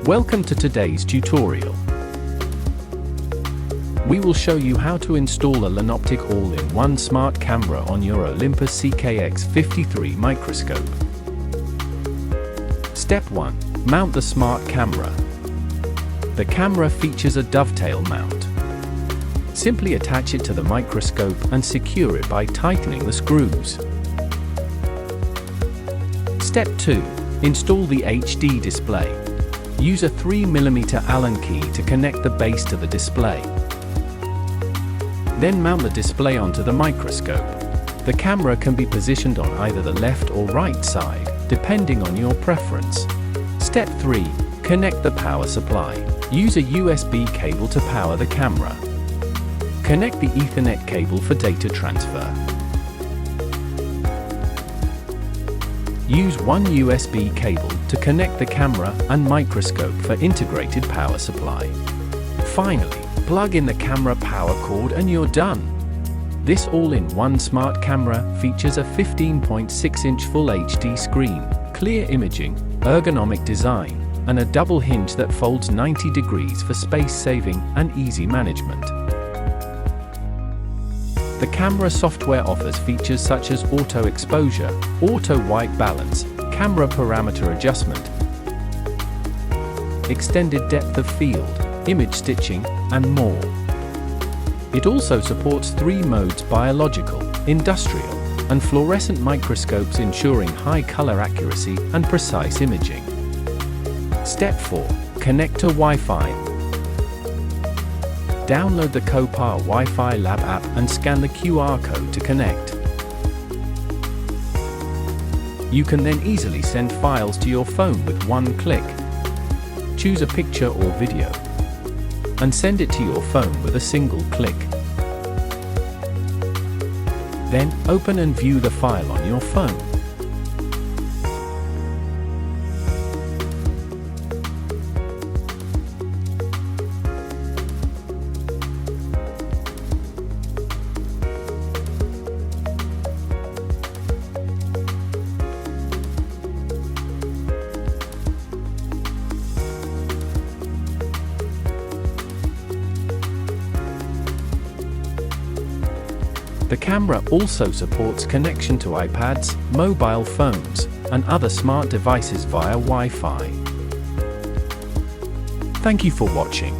Welcome to today's tutorial. We will show you how to install a Lanoptik all-in-one smart camera on your Olympus CKX53 microscope. Step 1. Mount the smart camera. The camera features a dovetail mount. Simply attach it to the microscope and secure it by tightening the screws. Step 2. Install the HD display. Use a 3mm Allen key to connect the base to the display. Then mount the display onto the microscope. The camera can be positioned on either the left or right side, depending on your preference. Step 3. Connect the power supply. Use a USB cable to power the camera. Connect the Ethernet cable for data transfer. Use one USB cable to connect the camera and microscope for integrated power supply. Finally, plug in the camera power cord and you're done. This all-in-one smart camera features a 15.6-inch Full HD screen, clear imaging, ergonomic design, and a double hinge that folds 90 degrees for space saving and easy management. The camera software offers features such as auto exposure, auto white balance, camera parameter adjustment, extended depth of field, image stitching, and more. It also supports 3 modes: biological, industrial, and fluorescent microscopes, ensuring high color accuracy and precise imaging. Step 4. Connect to Wi-Fi. Download the KoPa Wi-Fi Lab app and scan the QR code to connect. You can then easily send files to your phone with one click. Choose a picture or video and send it to your phone with a single click. Then, open and view the file on your phone. The camera also supports connection to iPads, mobile phones, and other smart devices via Wi-Fi. Thank you for watching.